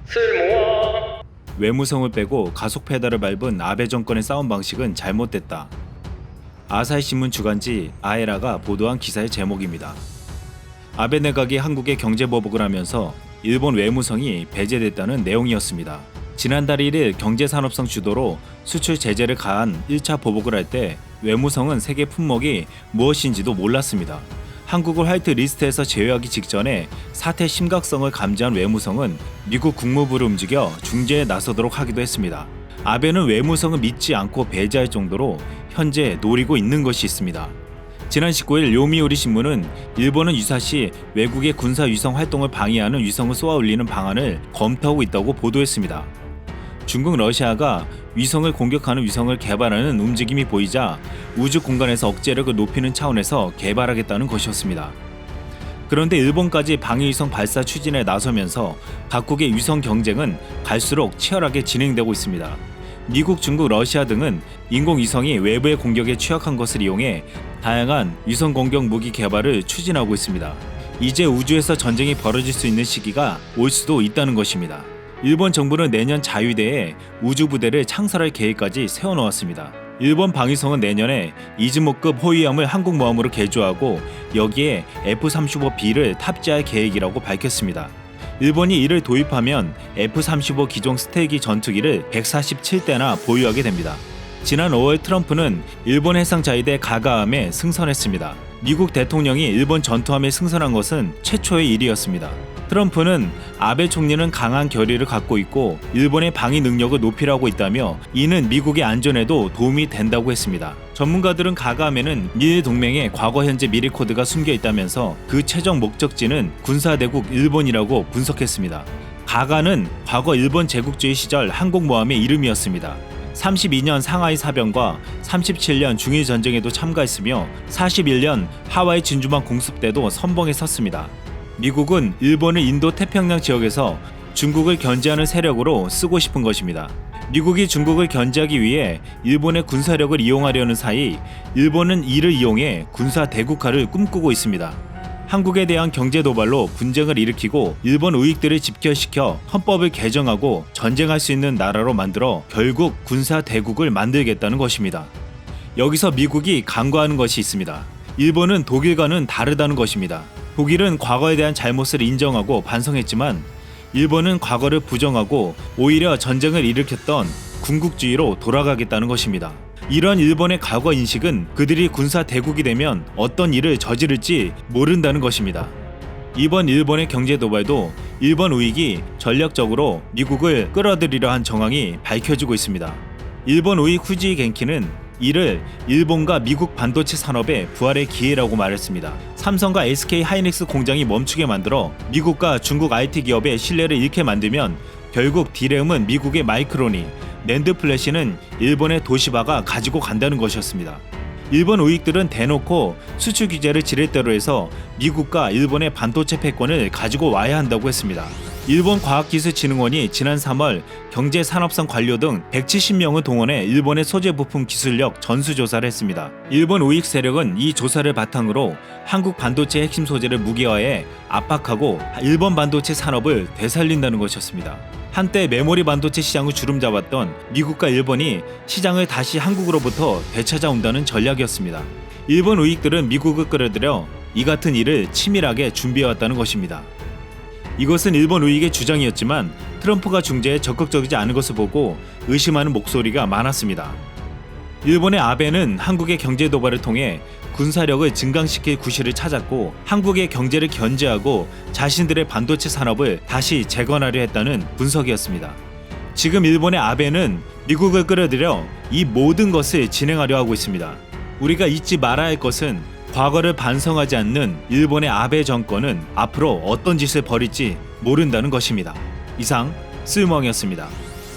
쓸모와 외무성을 빼고 가속 페달을 밟은 아베 정권의 싸움 방식은 잘못됐다. 아사히 신문 주간지 아에라가 보도한 기사의 제목입니다. 아베 내각이 한국에 경제 보복을 하면서 일본 외무성이 배제됐다는 내용이었습니다. 지난달 1일 경제산업성 주도로 수출 제재를 가한 1차 보복을 할 때 외무성은 세계 품목이 무엇인지도 몰랐습니다. 한국을 화이트 리스트에서 제외하기 직전에 사태 심각성을 감지한 외무성은 미국 국무부를 움직여 중재에 나서도록 하기도 했습니다. 아베는 외무성을 믿지 않고 배제할 정도로 현재 노리고 있는 것이 있습니다. 지난 19일 요미우리 신문은 일본은 유사시 외국의 군사 위성 활동을 방해하는 위성을 쏘아 올리는 방안을 검토하고 있다고 보도했습니다. 중국 러시아가 위성을 공격하는 위성을 개발하는 움직임이 보이자 우주 공간에서 억제력을 높이는 차원에서 개발하겠다는 것이었습니다. 그런데 일본까지 방위위성 발사 추진에 나서면서 각국의 위성 경쟁은 갈수록 치열하게 진행되고 있습니다. 미국, 중국, 러시아 등은 인공위성이 외부의 공격에 취약한 것을 이용해 다양한 위성 공격 무기 개발을 추진하고 있습니다. 이제 우주에서 전쟁이 벌어질 수 있는 시기가 올 수도 있다는 것입니다. 일본 정부는 내년 자위대에 우주부대를 창설할 계획까지 세워놓았습니다. 일본 방위성은 내년에 이즈모급 호위함을 한국모함으로 개조하고 여기에 F-35B를 탑재할 계획이라고 밝혔습니다. 일본이 이를 도입하면 F-35 기종 스텔기 전투기를 147대나 보유하게 됩니다. 지난 5월 트럼프는 일본 해상자위대 가가함에 승선했습니다. 미국 대통령이 일본 전투함에 승선한 것은 최초의 일이었습니다. 트럼프는 아베 총리는 강한 결의를 갖고 있고 일본의 방위 능력을 높이라고 있다며 이는 미국의 안전에도 도움이 된다고 했습니다. 전문가들은 가가함에는 미일 동맹의 과거 현재 미리 코드가 숨겨 있다면서 그 최종 목적지는 군사대국 일본이라고 분석했습니다. 가가는 과거 일본 제국주의 시절 항공모함의 이름이었습니다. 32년 상하이 사병과 37년 중일 전쟁에도 참가했으며 41년 하와이 진주만 공습 때도 선봉에 섰습니다. 미국은 일본을 인도 태평양 지역에서 중국을 견제하는 세력으로 쓰고 싶은 것입니다. 미국이 중국을 견제하기 위해 일본의 군사력을 이용하려는 사이 일본은 이를 이용해 군사 대국화를 꿈꾸고 있습니다. 한국에 대한 경제 도발로 분쟁을 일으키고 일본 우익들을 집결시켜 헌법을 개정하고 전쟁할 수 있는 나라로 만들어 결국 군사 대국을 만들겠다는 것입니다. 여기서 미국이 간과하는 것이 있습니다. 일본은 독일과는 다르다는 것입니다. 독일은 과거에 대한 잘못을 인정하고 반성했지만 일본은 과거를 부정하고 오히려 전쟁을 일으켰던 군국주의로 돌아가겠다는 것입니다. 이러한 일본의 과거 인식은 그들이 군사 대국이 되면 어떤 일을 저지를지 모른다는 것입니다. 이번 일본의 경제 도발도 일본 우익이 전략적으로 미국을 끌어들이려 한 정황이 밝혀지고 있습니다. 일본 우익 후지이 겐키는 이를 일본과 미국 반도체 산업의 부활의 기회라고 말했습니다. 삼성과 SK 하이닉스 공장이 멈추게 만들어 미국과 중국 IT 기업의 신뢰를 잃게 만들면 결국 디램은 미국의 마이크론이, 낸드 플래시는 일본의 도시바가 가지고 간다는 것이었습니다. 일본 우익들은 대놓고 수출 규제를 지렛대로 해서 미국과 일본의 반도체 패권을 가지고 와야 한다고 했습니다. 일본 과학기술진흥원이 지난 3월 경제산업성 관료 등 170명을 동원해 일본의 소재 부품 기술력 전수조사를 했습니다. 일본 우익 세력은 이 조사를 바탕으로 한국 반도체 핵심 소재를 무기화해 압박하고 일본 반도체 산업을 되살린다는 것이었습니다. 한때 메모리 반도체 시장을 주름잡았던 미국과 일본이 시장을 다시 한국으로부터 되찾아온다는 전략이었습니다. 일본 우익들은 미국을 끌어들여 이 같은 일을 치밀하게 준비해왔다는 것입니다. 이것은 일본 우익의 주장이었지만 트럼프가 중재에 적극적이지 않은 것을 보고 의심하는 목소리가 많았습니다. 일본의 아베는 한국의 경제 도발을 통해 군사력을 증강시킬 구실을 찾았고 한국의 경제를 견제하고 자신들의 반도체 산업을 다시 재건하려 했다는 분석이었습니다. 지금 일본의 아베는 미국을 끌어들여 이 모든 것을 진행하려 하고 있습니다. 우리가 잊지 말아야 할 것은 과거를 반성하지 않는 일본의 아베 정권은 앞으로 어떤 짓을 벌일지 모른다는 것입니다. 이상 쓸모왕이었습니다.